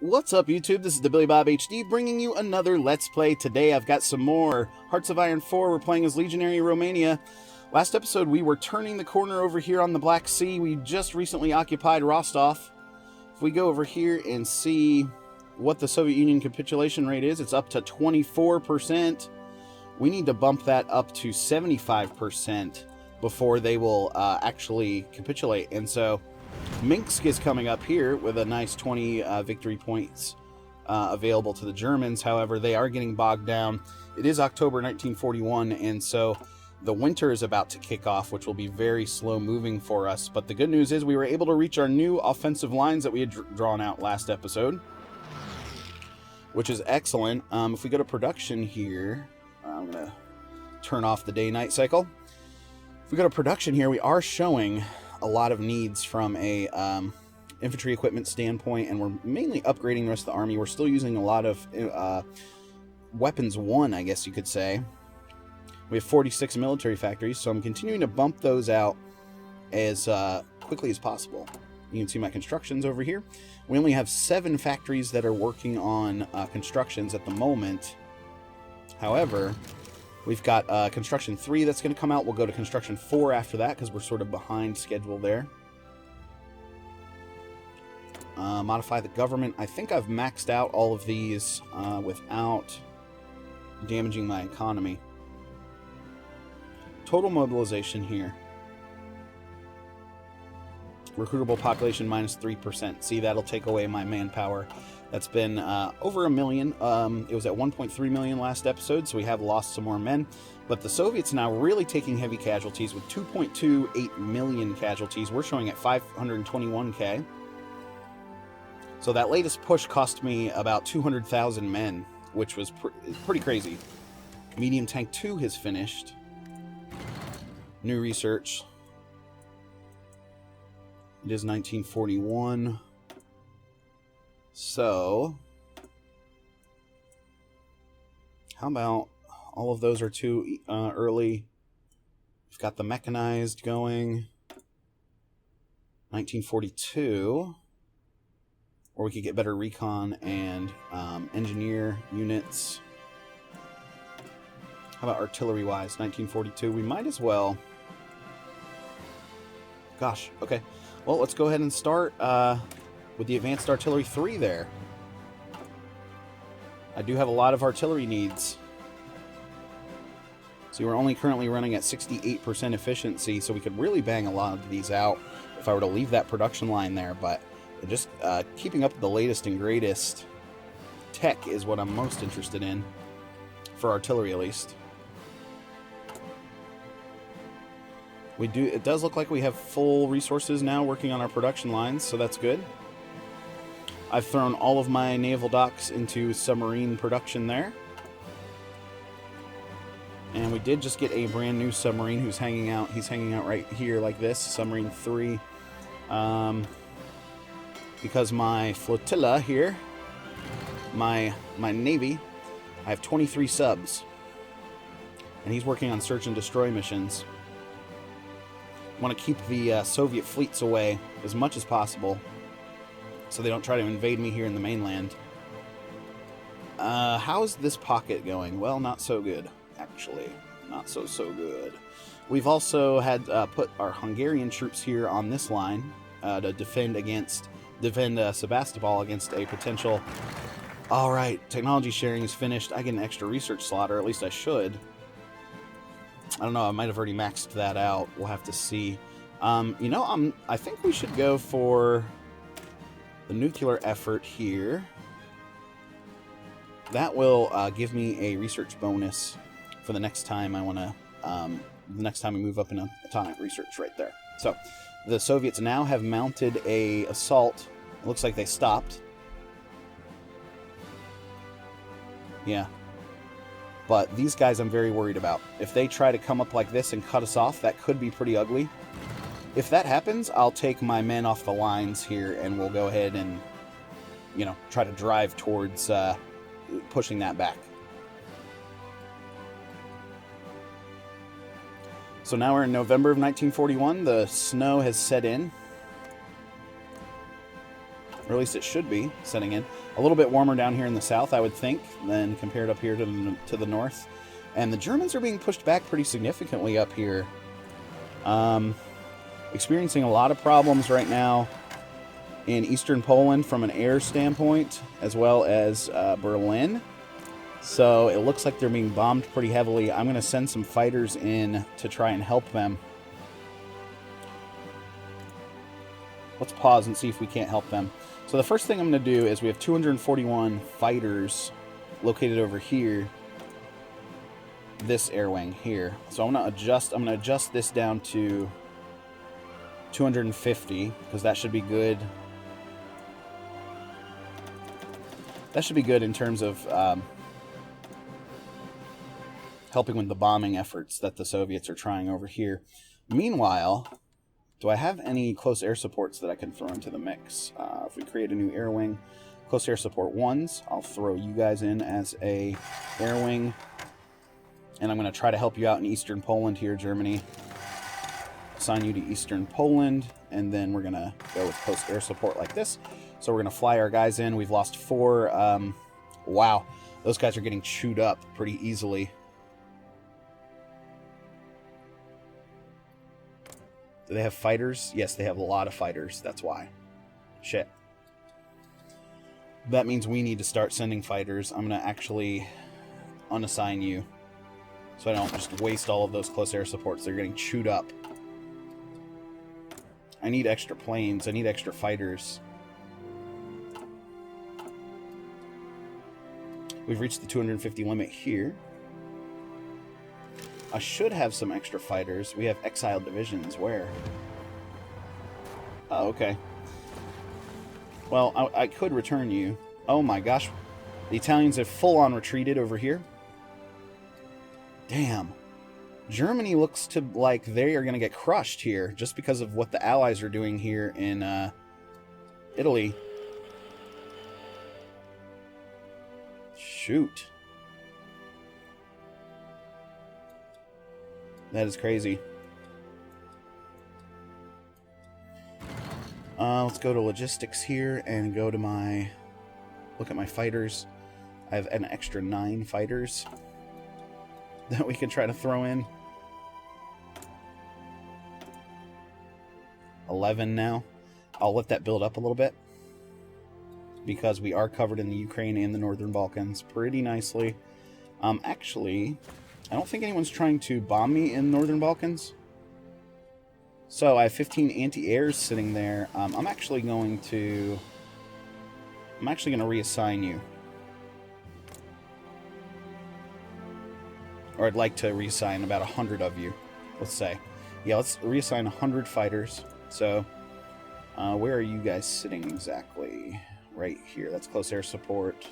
What's up, YouTube? This is TheBillyBobHD bringing you another Let's Play. Today I've got some more Hearts of Iron IV. We're playing as Legionary Romania. Last episode we were turning the corner over here on the Black Sea. We just recently occupied Rostov. If we go over here and see what the Soviet Union capitulation rate is, it's up to 24%. We need to bump that up to 75% before they will actually capitulate. And so Minsk is coming up here with a nice 20 victory points available to the Germans. However, they are getting bogged down. It is October 1941, and so the winter is about to kick off, which will be very slow moving for us. But the good news is we were able to reach our new offensive lines that we had drawn out last episode, which is excellent. If we go to production here, I'm going to turn off the day-night cycle. If we go to production here, we are showing a lot of needs from a infantry equipment standpoint, and we're mainly upgrading the rest of the army. We're still using a lot of weapons 1, I guess you could say. We have 46 military factories, so I'm continuing to bump those out as quickly as possible. You can see my constructions over here. We only have 7 factories that are working on constructions at the moment. However, we've got Construction 3 that's going to come out. We'll go to Construction 4 after that because we're sort of behind schedule there. Modify the government. I think I've maxed out all of these without damaging my economy. Total mobilization here. Recruitable population minus 3%. See, that'll take away my manpower. That's been over 1 million. It was at 1.3 million last episode, so we have lost some more men. But the Soviets now really taking heavy casualties with 2.28 million casualties. We're showing at 521k. So that latest push cost me about 200,000 men, which was pretty crazy. Medium Tank 2 has finished. New research. It is 1941. So, how about all of those are too early? We've got the mechanized going. 1942. Or we could get better recon and engineer units. How about artillery-wise? 1942. We might as well. Gosh, okay. Well, let's go ahead and start with the Advanced Artillery 3 there. I do have a lot of artillery needs. See, we're only currently running at 68% efficiency, so we could really bang a lot of these out if I were to leave that production line there. But just keeping up with the latest and greatest tech is what I'm most interested in, for artillery at least. It does look like we have full resources now working on our production lines, so that's good. I've thrown all of my naval docks into submarine production there. And we did just get a brand new submarine who's hanging out. He's hanging out right here like this, Submarine 3. Because my flotilla here, my navy, I have 23 subs. And he's working on search and destroy missions. I want to keep the Soviet fleets away as much as possible so they don't try to invade me here in the mainland. How's this pocket going? Well, not so good, actually. Not so good. We've also had put our Hungarian troops here on this line to defend Sebastopol against a potential... Alright, technology sharing is finished. I get an extra research slot, or at least I should. I don't know, I might have already maxed that out. We'll have to see. You know, I think we should go for the nuclear effort here. That will give me a research bonus for the next time I want to, the next time we move up in atomic research right there. So, the Soviets now have mounted a assault. It looks like they stopped. Yeah. But these guys I'm very worried about. If they try to come up like this and cut us off, that could be pretty ugly. If that happens, I'll take my men off the lines here and we'll go ahead and, you know, try to drive towards pushing that back. So now we're in November of 1941. The snow has set in. Or at least it should be setting in. A little bit warmer down here in the south, I would think, than compared up here to the north. And the Germans are being pushed back pretty significantly up here. Experiencing a lot of problems right now in eastern Poland from an air standpoint, as well as Berlin. So it looks like they're being bombed pretty heavily. I'm going to send some fighters in to try and help them. Let's pause and see if we can't help them. So the first thing I'm going to do is we have 241 fighters located over here. This air wing here. So I'm going to adjust this down to 250 because that should be good. That should be good in terms of helping with the bombing efforts that the Soviets are trying over here. Meanwhile, do I have any close air supports that I can throw into the mix? If we create a new air wing, close air support 1s, I'll throw you guys in as a air wing. And I'm going to try to help you out in eastern Poland here, Germany. Assign you to eastern Poland, and then we're going to go with close air support like this. So we're going to fly our guys in. We've lost 4. Wow, those guys are getting chewed up pretty easily. Do they have fighters? Yes, they have a lot of fighters. That's why. Shit. That means we need to start sending fighters. I'm going to actually unassign you so I don't just waste all of those close air supports. They're getting chewed up. I need extra planes. I need extra fighters. We've reached the 250 limit here. I should have some extra fighters. We have exiled divisions. Where? Oh, okay. Well, I could return you. Oh my gosh. The Italians have full-on retreated over here. Damn. Germany looks to like they are going to get crushed here just because of what the Allies are doing here in Italy. Shoot. That is crazy. Let's go to logistics here and go to my... Look at my fighters. I have an extra 9 fighters that we can try to throw in. 11 now. I'll let that build up a little bit because we are covered in the Ukraine and the Northern Balkans pretty nicely. Actually, I don't think anyone's trying to bomb me in Northern Balkans. So I have 15 anti-airs sitting there. I'm actually going to reassign you. Or I'd like to reassign about 100 of you, let's say. Yeah, let's reassign 100 fighters. So, where are you guys sitting exactly? Right here. That's close air support.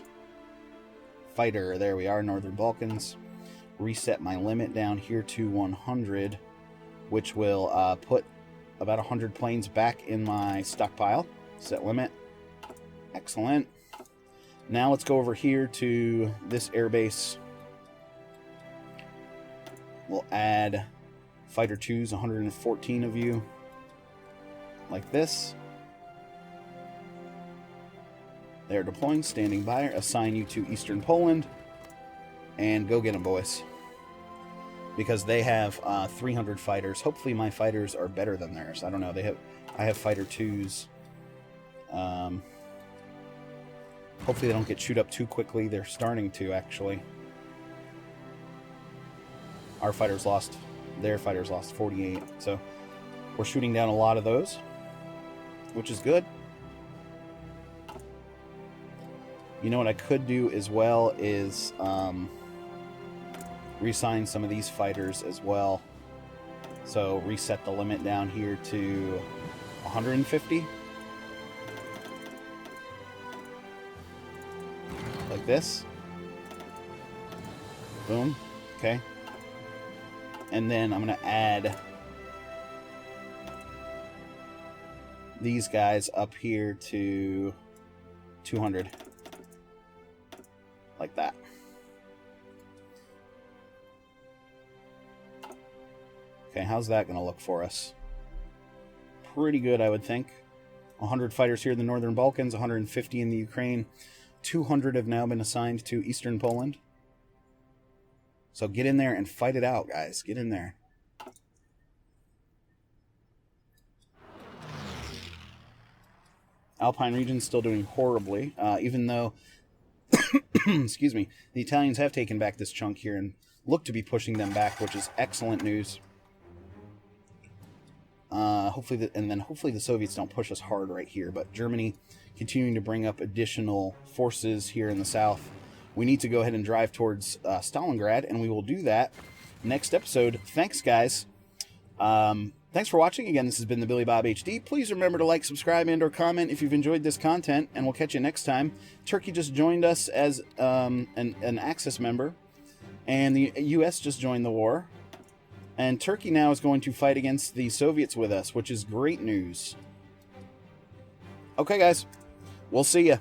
Fighter, there we are, Northern Balkans. Reset my limit down here to 100, which will put about 100 planes back in my stockpile. Set limit. Excellent. Now let's go over here to this airbase. We'll add Fighter 2s, 114 of you, like this. They're deploying, standing by. Assign you to Eastern Poland, and go get them, boys. Because they have 300 fighters. Hopefully my fighters are better than theirs. I don't know. I have Fighter 2s. Hopefully they don't get chewed up too quickly. They're starting to, actually. Our fighters lost. Their fighters lost 48. So we're shooting down a lot of those, which is good. You know what I could do as well is reassign some of these fighters as well. So reset the limit down here to 150. Like this. Boom. Okay. And then I'm going to add these guys up here to 200. Like that. Okay, how's that going to look for us? Pretty good, I would think. 100 fighters here in the Northern Balkans, 150 in the Ukraine. 200 have now been assigned to Eastern Poland. So get in there and fight it out, guys. Get in there. Alpine region still doing horribly, even though, excuse me, the Italians have taken back this chunk here and look to be pushing them back, which is excellent news. Hopefully the Soviets don't push us hard right here, but Germany continuing to bring up additional forces here in the south. We need to go ahead and drive towards Stalingrad, and we will do that next episode. Thanks, guys. Thanks for watching. Again, this has been the Billy Bob HD. Please remember to like, subscribe, and or comment if you've enjoyed this content, and we'll catch you next time. Turkey just joined us as an Axis member, and the U.S. just joined the war. And Turkey now is going to fight against the Soviets with us, which is great news. Okay, guys. We'll see ya.